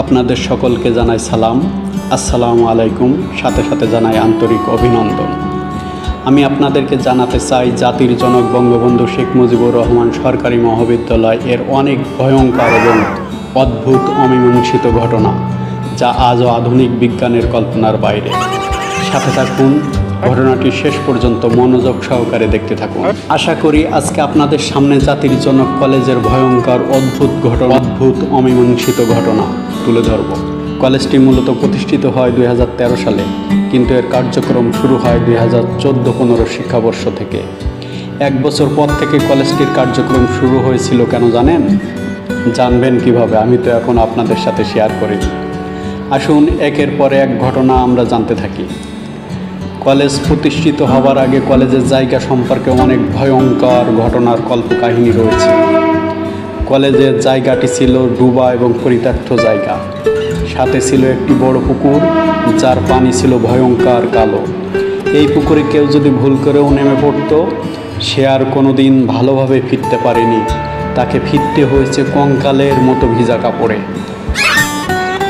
আপনাদের সকলকে জানাই সালাম, আসসালামু আলাইকুম। সাথে সাথে জানাই আন্তরিক অভিনন্দন। আমি আপনাদেরকে জানাতে চাই জাতির জনক বঙ্গবন্ধু শেখ মুজিবুর রহমান সরকারি মহাবিদ্যালয় এর অনেক ভয়ঙ্কর এবং অদ্ভুত অমীমাংসিত ঘটনা, যা আজও আধুনিক বিজ্ঞানের কল্পনার বাইরে। সাথে থাকুন, ঘটনাটি শেষ পর্যন্ত মনোযোগ সহকারে দেখতে থাকুন। আশা করি আজকে আপনাদের সামনে জাতির জনক কলেজের ভয়ঙ্কর অদ্ভুত অমীমাংসিত ঘটনা তুলে ধরব। কলেজটি মূলত প্রতিষ্ঠিত হয় 2013 সালে, কিন্তু এর কার্যক্রম শুরু হয় 2014-15 শিক্ষাবর্ষ থেকে। এক বছর পর থেকে কলেজটির কার্যক্রম শুরু হয়েছিল কেন জানেন? জানবেন কিভাবে? আমি তো এখন আপনাদের সাথে শেয়ার করি। আসুন একের পর এক ঘটনা আমরা জানতে থাকি। কলেজ প্রতিষ্ঠিত হবার আগে কলেজের জায়গা সম্পর্কে অনেক ভয়ঙ্কর ঘটনার কল্পকাহিনী রয়েছে। কলেজের জায়গাটি ছিল ডুবা এবং পরিত্যক্ত জায়গা। সাথে ছিল একটি বড় পুকুর, যার পানি ছিল ভয়ঙ্কর কালো। এই পুকুরে কেউ যদি ভুল করেও নেমে পড়ত, সে আর কোনোদিন ভালোভাবে ফিরতে পারেনি। তাকে ফিরতে হয়েছে কঙ্কালের মতো ভিজা কাপড়ে।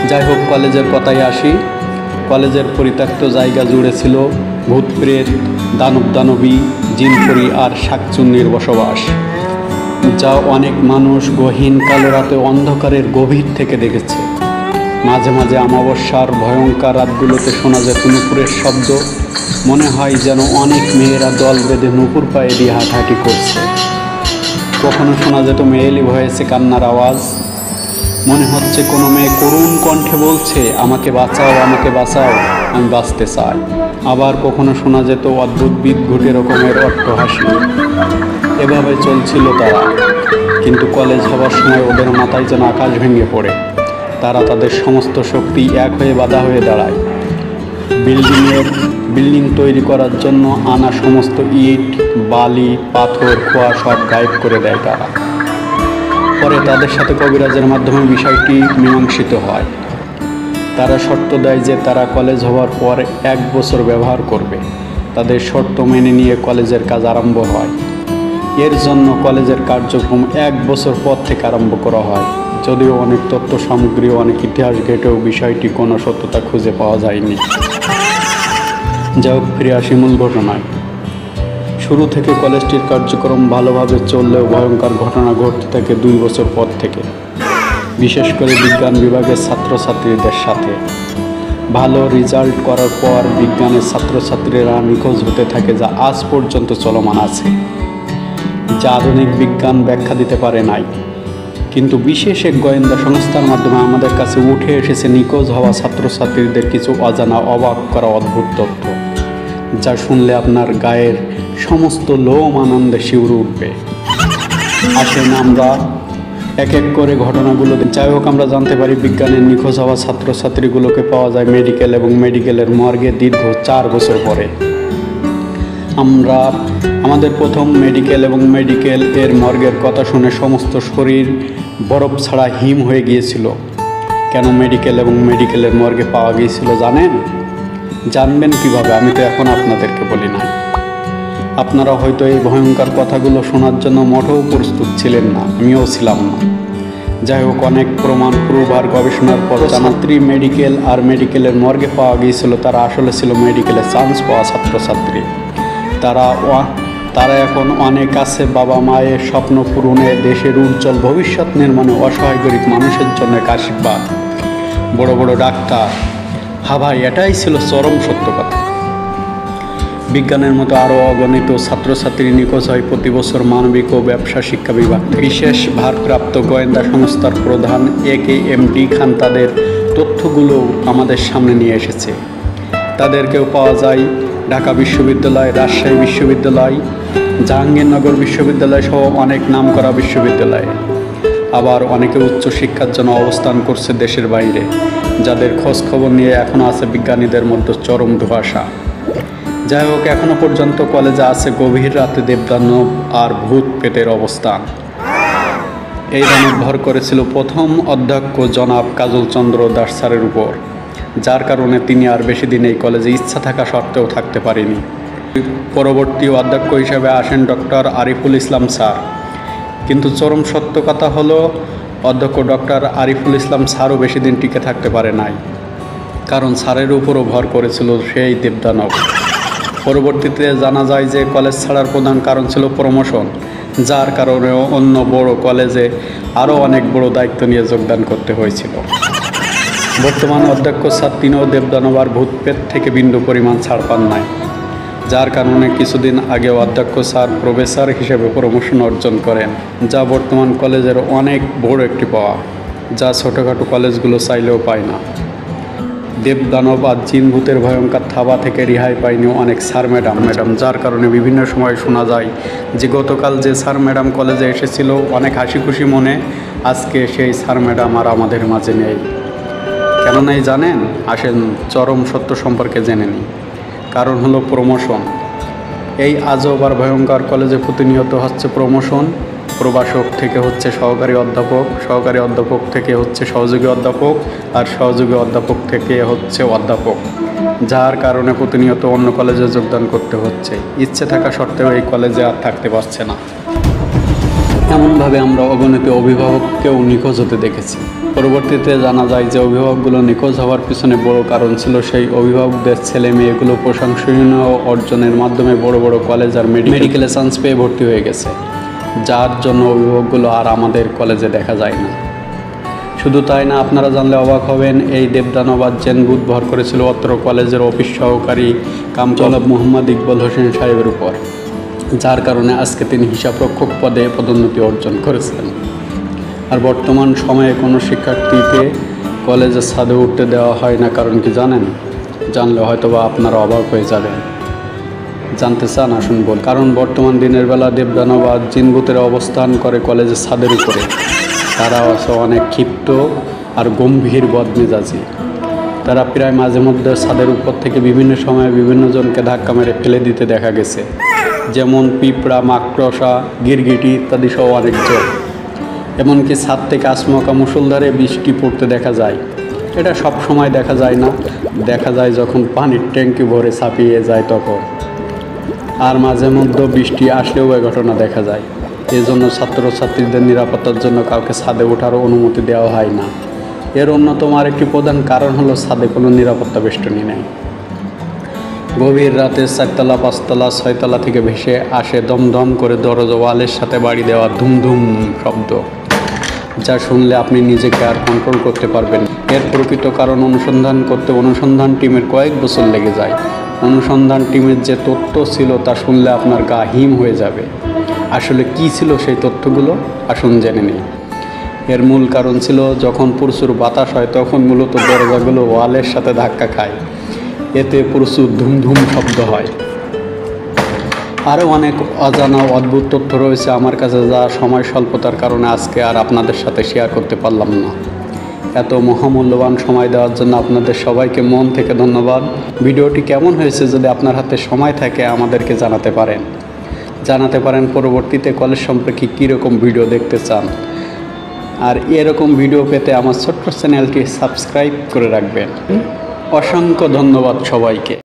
যাই হোক, কলেজের কথায় আসি। কলেজের পরিত্যক্ত জায়গা জুড়ে ছিল ভূত প্রেত, দানবী, জিনপরি আর শাকচুন্নির বসবাস, যা অনেক মানুষ গহীন কালো রাতে অন্ধকারের গভীর থেকে দেখেছে। মাঝে মাঝে অমাবস্যার ভয়ঙ্কর রাতগুলোতে শোনা যেত নুপুরের শব্দ। মনে হয় যেন অনেক মেয়েরা দল বেঁধে নুপুর পায়ে দিয়ে হাঁটাহাঁটি করছে। কখনো শোনা যেত মেয়েলি ভয়েসে কান্নার আওয়াজ। মনে হচ্ছে কোনো মেয়ে করুণ কণ্ঠে বলছে, আমাকে বাঁচাও, আমাকে বাঁচাও, আমি বাঁচতে চাই। আবার কখনো শোনা যেত অদ্ভুত বিদঘুটে রকমের অট্টহাসি। এভাবে চলছিল তারা। কিন্তু কলেজ হবার সময় ওদের মাথায় যেন আকাশ ভেঙে পড়ে। তারা তাদের সমস্ত শক্তি এক হয়ে বাধা হয়ে দাঁড়ায়। বিল্ডিং তৈরি করার জন্য আনা সমস্ত ইট, বালি, পাথর, খোয়া সব গায়েব করে দেয় তারা। পরে তাদের সাথে কবিরাজের মাধ্যমে বিষয়টি মীমাংসিত হয়। তারা শর্ত দেয় যে তারা কলেজ হওয়ার পর 1 বছর ব্যবহার করবে। তাদের শর্ত মেনে নিয়ে কলেজের কাজ আরম্ভ হয়। এর জন্য কলেজের কার্যক্রম 1 বছর পর থেকে আরম্ভ করা হয়। যদিও অনেক তথ্য সামগ্রী, অনেক ইতিহাস ঘেটেও বিষয়টি কোনো সত্যতা খুঁজে পাওয়া যায়নি। যাই হোক, ফিরে আসি মূল ঘটনায়। শুরু থেকে কলেজটির কার্যক্রম ভালোভাবে চললেও ভয়ঙ্কর ঘটনা ঘটতে থাকে 2 বছর পর থেকে, বিশেষ করে বিজ্ঞান বিভাগের ছাত্রছাত্রীদের সাথে। ভালো রেজাল্ট করার পর বিজ্ঞানের ছাত্রছাত্রীরা নিখোঁজ হতে থাকে, যা আজ পর্যন্ত চলমান আছে, যা আধুনিক বিজ্ঞান ব্যাখ্যা দিতে পারে নাই। কিন্তু বিশেষ এক গোয়েন্দা সংস্থার মাধ্যমে আমাদের কাছে উঠে এসেছে নিখোঁজ হওয়া ছাত্রছাত্রীদের কিছু অজানা, অবাক করা অদ্ভুত তথ্য, যা শুনলে আপনার গায়ের সমস্ত লোম আনন্দে শিউরে উঠবে। আসেন আমরা এক এক করে ঘটনাগুলো। যাই হোক, আমরা জানতে পারি বিজ্ঞানের নিখোঁজ হওয়া ছাত্রছাত্রীগুলোকে পাওয়া যায় মেডিকেল এবং মেডিকেলের মর্গে দীর্ঘ 4 বছর পরে। আমাদের প্রথম মেডিকেল এর মর্গের কথা শুনে সমস্ত শরীর বরফ ছাড়া হিম হয়ে গিয়েছিল। কেন মেডিকেলের মর্গে পাওয়া গিয়েছিল জানেন? জানবেন কিভাবে? আমি তো এখন আপনাদেরকে বলি না। আপনারা হয়তো এই ভয়ঙ্কর কথাগুলো শোনার জন্য মোটেও প্রস্তুত ছিলেন না, আমিও ছিলাম না। যাই হোক, অনেক প্রমাণ, প্রুফ আর গবেষণার পর ছাত্রী মেডিকেলের মর্গে পাওয়া গিয়েছিল তারা আসলে ছিল মেডিকেলে চান্স পাওয়া ছাত্রছাত্রী। তারা এখন অনেক আছে বাবা মায়ের স্বপ্ন পূরণে, দেশের উজ্জ্বল ভবিষ্যৎ নির্মাণে, অসহায় গরিব মানুষের জন্য এক আশীর্বাদ। বড় বড় ডাক্তার। হ্যাঁ ভাই, এটাই ছিল চরম সত্য কথা। বিজ্ঞানের মতো আরও অগণিত ছাত্রছাত্রী নিখোঁজ হয় প্রতি বছর মানবিক ও ব্যবসা শিক্ষা বিভাগ। বিশেষ ভারপ্রাপ্ত গোয়েন্দা সংস্থার প্রধান AKMD খান তাদের তথ্যগুলো আমাদের সামনে নিয়ে এসেছে। তাদেরকেও পাওয়া যায় ঢাকা বিশ্ববিদ্যালয়, রাজশাহী বিশ্ববিদ্যালয়, জাহাঙ্গীরনগর বিশ্ববিদ্যালয় সহ অনেক নামকরা বিশ্ববিদ্যালয়ে। আবার অনেকে উচ্চশিক্ষার জন্য অবস্থান করছে দেশের বাইরে, যাদের খোঁজ খবর নিয়ে এখনও আছে বিজ্ঞানীদের মধ্যে চরম ধোঁয়াশা। যাই হোক, এখনও পর্যন্ত কলেজে আছে গভীর রাতে দেবদানব আর ভূত পেতের অবস্থান। এই দানব ভর করেছিল প্রথম অধ্যক্ষ জনাব কাজল চন্দ্র দাস স্যারের উপর, যার কারণে তিনি আর বেশি দিন এই কলেজে ইচ্ছা থাকা সত্ত্বেও থাকতে পারেনি। পরবর্তী অধ্যক্ষ হিসেবে আসেন ডক্টর আরিফুল ইসলাম স্যার। কিন্তু চরম সত্য কথা হলো, অধ্যক্ষ ডক্টর আরিফুল ইসলাম স্যারও বেশি দিন টিকে থাকতে পারে নাই, কারণ স্যারের উপরও ভর করেছিল সেই দেবদানব। পরবর্তীতে জানা যায় যে কলেজ ছাড়ার প্রধান কারণ ছিল প্রমোশন, যার কারণে অন্য বড় কলেজে আরও অনেক বড় দায়িত্ব নিয়ে যোগদান করতে হয়েছিল। বর্তমান অধ্যক্ষ স্যার তিনিও দেবদানব আর ভূতপ্রেত থেকে বিন্দু পরিমাণ ছাড় পান নাই, যার কারণে কিছুদিন আগে অধ্যক্ষ স্যার প্রফেসর হিসেবে প্রমোশন অর্জন করেন, যা বর্তমান কলেজের অনেক বড় একটি পাওয়া, যা ছোটোখাটো কলেজগুলো চাইলেও পায় না। দেবদানব আর জিন ভূতের ভয়ঙ্কর থাবা থেকে রেহাই পায়নি অনেক স্যার ম্যাডাম, যার কারণে বিভিন্ন সময় শোনা যায় যে গতকাল যে স্যার ম্যাডাম কলেজে এসেছিল অনেক হাসি খুশি মনে, আজকে সেই স্যার ম্যাডাম আর আমাদের মাঝে নেই। কেন নাই জানেন? আসেন চরম সত্য সম্পর্কে জেনে নিই। কারণ হলো প্রমোশন। এই আজব আর ভয়ঙ্কর কলেজে প্রতিনিয়ত হচ্ছে প্রমোশন। প্রভাষক থেকে হচ্ছে সহকারী অধ্যাপক, সহকারী অধ্যাপক থেকে হচ্ছে সহযোগী অধ্যাপক, আর সহযোগী অধ্যাপক থেকে হচ্ছে অধ্যাপক, যার কারণে প্রতিনিয়ত অন্য কলেজে যোগদান করতে হচ্ছে। ইচ্ছে থাকা সত্ত্বেও এই কলেজে আর থাকতে পারছে না। এমনভাবে আমরা অগণিত অভিভাবককেও নিখোঁজ হতে দেখেছি। পরবর্তীতে জানা যায় যে অভিভাবকগুলো নিখোঁজ হওয়ার পিছনে বড় কারণ ছিল সেই অভিভাবকদের ছেলে মেয়েগুলো প্রশংসনীয় অর্জনের মাধ্যমে বড় বড় কলেজ আর মেডিকেলে চান্স পেয়ে ভর্তি হয়ে গেছে, যার জন্য অভিভাবকগুলো আর আমাদের কলেজে দেখা যায় না। শুধু তাই না, আপনারা জানলে অবাক হবেন, এই দেবদানব আর জেন ভূত ভর করেছিল অত্র কলেজের অফিস সহকারী কামচলব মোহাম্মদ ইকবাল হোসেন সাহেবের উপর, যার কারণে আজকে তিনি হিসাবরক্ষক পদে পদোন্নতি অর্জন করেছিলেন। আর বর্তমান সময়ে কোনো শিক্ষার্থীকে কলেজের ছাদে উঠতে দেওয়া হয় না। কারণ কি জানেন? জানলে হয়তো বা আপনারা অবাক হয়ে যাবেন। জানতে চান? আসুন বল। কারণ বর্তমান দিনের বেলা দেবদানব আর জিনভূতের অবস্থান করে কলেজের ছাদের উপরে। তারা আছে অনেক ক্ষিপ্ত আর গম্ভীর বদমেজাজি। তারা প্রায় মাঝে মধ্যে ছাদের উপর থেকে বিভিন্ন সময়ে বিভিন্ন জনকে ধাক্কা মেরে ফেলে দিতে দেখা গেছে, যেমন পিঁপড়া, মাকড়সা, গিরগিটি ইত্যাদি সহ অনেকজন। এমনকি ছাদ থেকে আচমকা মুষলধারে বৃষ্টি পড়তে দেখা যায়। এটা সব সময় দেখা যায় না, দেখা যায় যখন পানির ট্যাঙ্কি ভরে ছাপিয়ে যায় তখন। আর মাঝে মধ্যে বৃষ্টি আসলেও এ ঘটনা দেখা যায়। এজন্য ছাত্রছাত্রীদের নিরাপত্তার জন্য কাউকে ছাদে ওঠার অনুমতি দেওয়া হয় না। এর অন্যতম আরেকটি প্রধান কারণ হলো ছাদে কোনো নিরাপত্তা বেষ্টনী নেই। গভীর রাতে 4তলা, 5তলা, 6তলা থেকে ভেসে আসে দমদম করে দরজা ওয়ালের সাথে বাড়ি দেওয়া ধুমধুম শব্দ, যা শুনলে আপনি নিজেকে আর কন্ট্রোল করতে পারবেন। এর প্রকৃত কারণ অনুসন্ধান করতে অনুসন্ধান টিমের কয়েক বছর লেগে যায়। অনুসন্ধান টিমের যে তথ্য ছিল তা শুনলে আপনার গা হিম হয়ে যাবে। আসলে কি ছিল সেই তথ্যগুলো? আসুন জেনে নিই। এর মূল কারণ ছিল যখন প্রচুর বাতাস হয় তখন মূলত দরজাগুলো ওয়ালের সাথে ধাক্কা খায়, এতে প্রচুর ধুমধুম শব্দ হয়। আরও অনেক অজানা অদ্ভুত তথ্য রয়েছে আমার কাছে, যা সময় স্বল্পতার কারণে আজকে আর আপনাদের সাথে শেয়ার করতে পারলাম না। এত মহামূল্যবান সময় দেওয়ার জন্য আপনাদের সবাইকে মন থেকে ধন্যবাদ। ভিডিওটি কেমন হয়েছে যদি আপনার হাতে সময় থাকে আমাদেরকে জানাতে পারেন পরবর্তীতে কলেজ সম্পর্কে কীরকম ভিডিও দেখতে চান। আর এরকম ভিডিও পেতে আমার ছোট্ট চ্যানেলটি সাবস্ক্রাইব করে রাখবেন। অসংখ্য ধন্যবাদ সবাইকে।